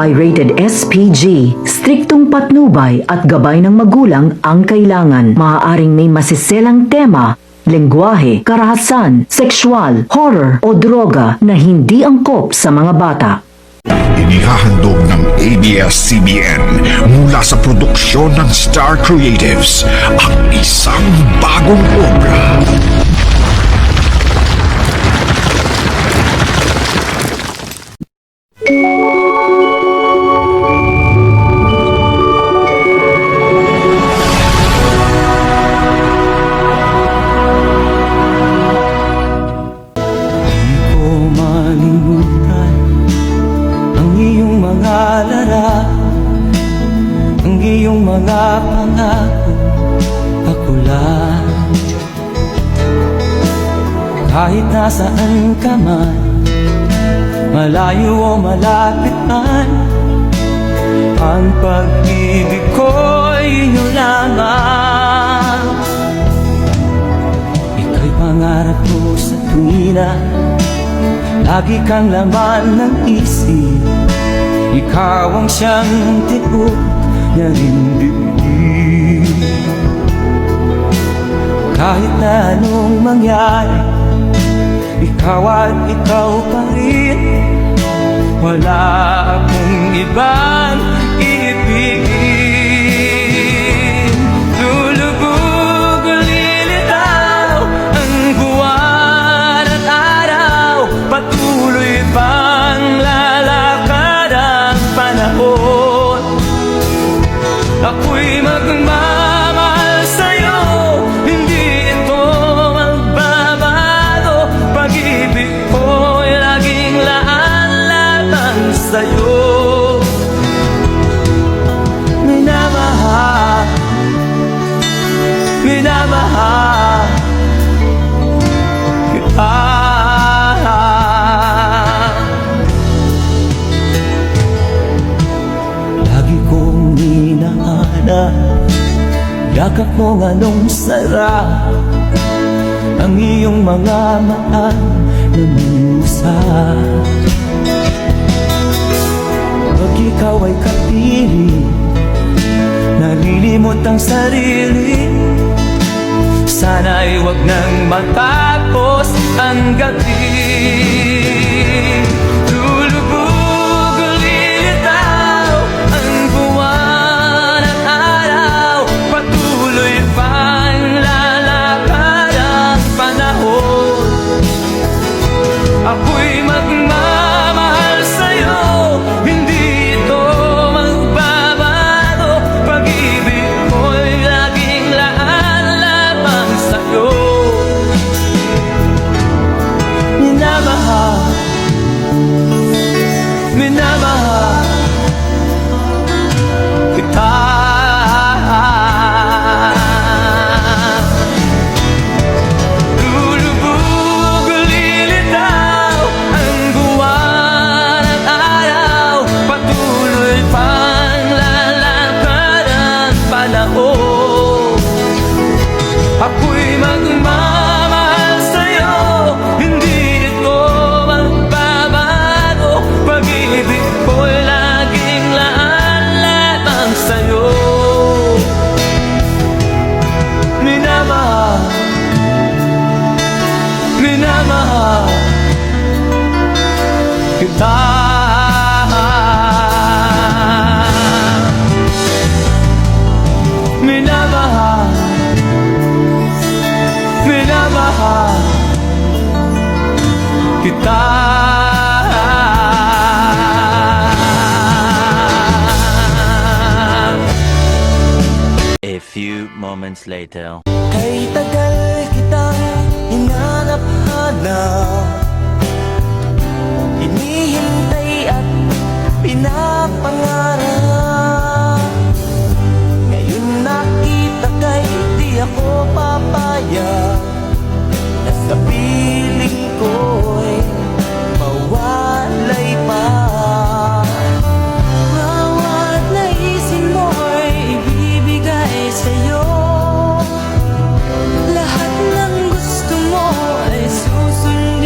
ay rated SPG. Striktong patnubay at gabay ng magulang ang kailangan. Maaaring may masiselang tema, lengguwahe, karahasan, sexual, horror o droga na hindi angkop sa mga bata. Inihahandog ng ABS-CBN mula sa produksyon ng Star Creatives ang isang bagong obra. Di ko malimutan ang iyong mga larawan, ang iyong mga pangako, ako lang. Kahit nasaan ka man, malayo o malapit man, ang pag-ibig ko'y inyo lamang. Ika'y pangarap ko sa tuwina, lagi kang laman ng isip. Ikaw ang siyang tibok na dibdib. Kahit na anong mangyari, ikaw at ikaw pa rin. Wala akong ibang ibigin. Lulubog o lilitaw ang buwan at araw, patuloy pang lalakad ang panahon. Ako'y magmamahal sa'yo, hindi ito magbabago. Pag-ibig ko'y laging laan-laan sa'yo. Minamahal, minamahal kita. Lagi kong hinahanap yakap mo anong sarap, ang iyong mga mata na musa. Pag ikaw ay kapili, nalilimot ang sarili. Sana'y wag nang matapos ang gabi. Lulubog o lilitaw ang buwan at araw, patuloy pang lalakad ang panahon. Ako'y magmamahal sa'yo, hindi ito magbabago. Pag-ibig ko'y laging laan lamang sa'yo. Minamahal, minamahal kita. Lulubog o lilitaw ang buwan at araw, patuloy pang lalakad ang panahon. Ako'y magmamahal sa'yo, hindi ito magbabago. Pag-ibig ko'y laging laan lamang sa'yo. Minamahal, minamahal kita. Minamahal, minamahal kita. A few moments later. Kay tagal kitang hinanap-hanap, hinihintay at pinapangarap. Ngayon nakita kay di ako papayag na sa piling ko'y mawalay pa. Bawat naisin mo'y ibibigay sa'yo. Lahat ng gusto mo ay susundin.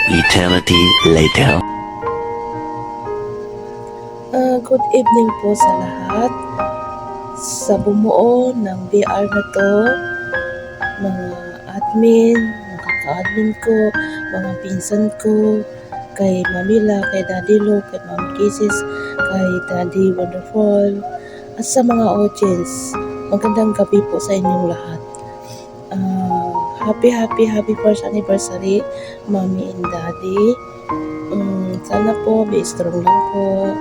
eternity later. Good evening po sa lahat. Sa bumuo ng BR na to, mga admin, mga kaka-admin ko, mga pinsan ko, kay Mamila, kay Daddy Lo, kay Mami Kisses, kay Daddy Wonderful, at sa mga audience, magandang gabi po sa inyong lahat. Happy first anniversary, Mommy and Daddy. Sana po, be strong lang po.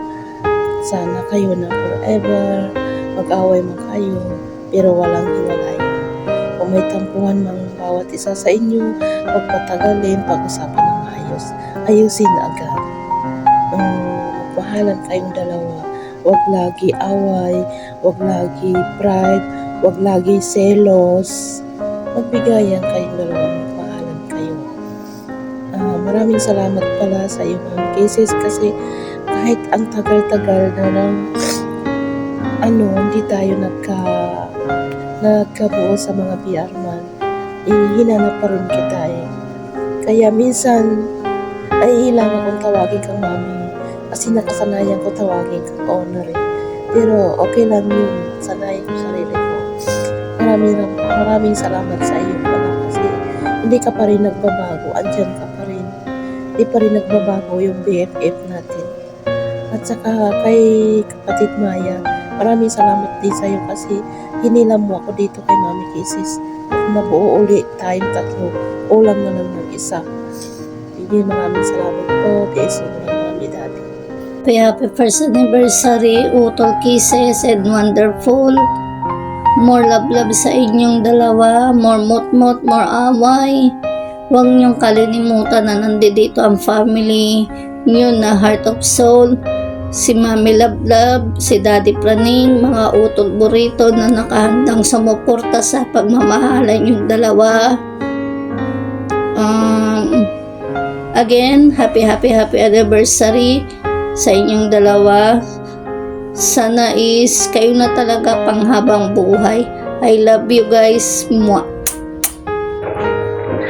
Sana kayo na forever. Mag-away man kayo, pero walang hiwalayan. Kung may tampuhan mang bawat isa sa inyo, huwag patagalin, pag-usapan ng maayos. Ayusin na agad. Magbahalan kayong dalawa. Huwag lagi away, huwag lagi pride, huwag lagi selos. Magbigayan kayong dalawa, magbahalan kayo. Maraming salamat pala sa iyong mga cases kasi kahit ang tagal-tagal na ng hindi tayo nagkabuo sa mga PR man, hinanap pa rin kita eh. Kaya minsan, nahihilang akong tawagin kang mami kasi nakasanayan ko tawagin kang honor eh. Pero okay lang yun, sanayin ko sarili ko. Maraming salamat sa iyo pala kasi hindi ka pa rin nagbabago, andyan ka pa rin. Hindi pa rin nagbabago yung BFF natin. At saka kay kapatid Maya, maraming salamat din sa iyo kasi hinilam mo ako dito kay Mami Kisses. At mabuo uli tayong tatlo, ulam na lang ng isa. Hindi, maraming salamat po kay Iso ng Mami Daddy. Happy first anniversary, Utol Kisses and Wonderful. More love sa inyong dalawa, more mot-mot, more away. Huwag niyong kalilimutan na nandito ang family niyo na Heart of Soul, si Mami Love, si Daddy Praning, mga utol burrito na nakahandang sumuporta sa pagmamahalan yung dalawa. Again, happy anniversary sa inyong dalawa. Sana is kayo na talaga panghabang buhay. I love you guys. Mwah.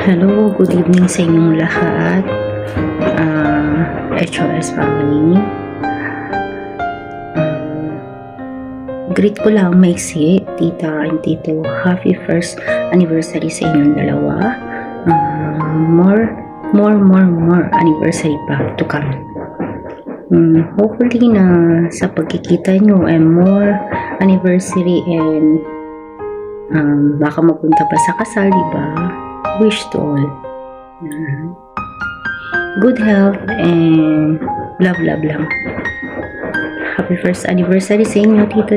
Hello, good evening sa inyong lahat. HOS family. Greet ko lang maiksi, tita and tito. Happy first anniversary sa inyong dalawa. More anniversary pa to come. Hopefully na sa pagkikita nyo and more anniversary and baka mapunta pa sa kasal, diba? Wish to all. Good health and love lang. Happy first anniversary sa inyo, tita.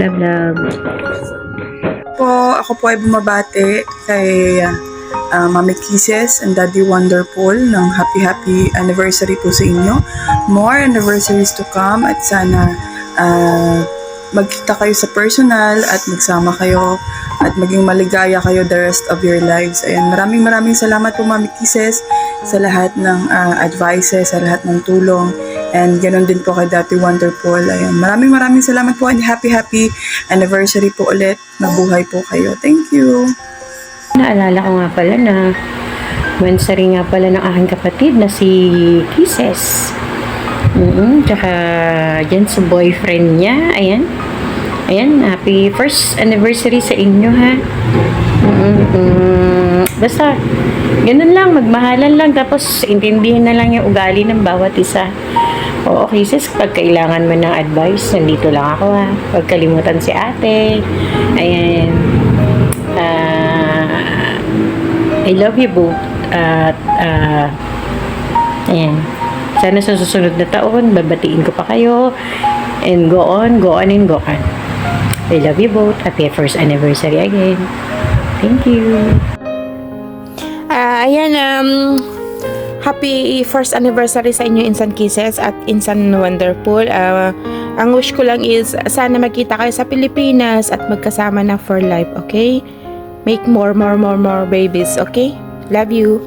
Love. Ako po ay bumabati kay Mami Kisses and Daddy Wonderful ng happy anniversary po sa inyo. More anniversaries to come at sana magkita kayo sa personal at magsama kayo at maging maligaya kayo the rest of your lives. Ayan, maraming salamat po Mami Kisses sa lahat ng advices, sa lahat ng tulong, and ganoon din po kay Daddy Wonderful. Ayan, maraming salamat po and happy anniversary po ulit. Mabuhay po kayo. Thank you. Naalala ko nga pala na anniversary nga pala ng aking kapatid na si Kisses. Tsaka dyan sa boyfriend niya. Ayan, happy first anniversary sa inyo ha. Basta ganun lang, magmahalan lang, tapos intindihin na lang yung ugali ng bawat isa. Oo, Kisses, pag kailangan mo ng advice, nandito lang ako ha. Huwag kalimutan si ate. Ayan. I love you both. Ayan. Sana sa susunod na taon, babatiin ko pa kayo. And go on. I love you both. Happy first anniversary again. Thank you. Happy first anniversary sa inyo, Insan Kisses at Insan Wonderful. Ang wish ko lang is sana magkita kayo sa Pilipinas at magkasama na for life, okay? Make more babies, okay? Love you.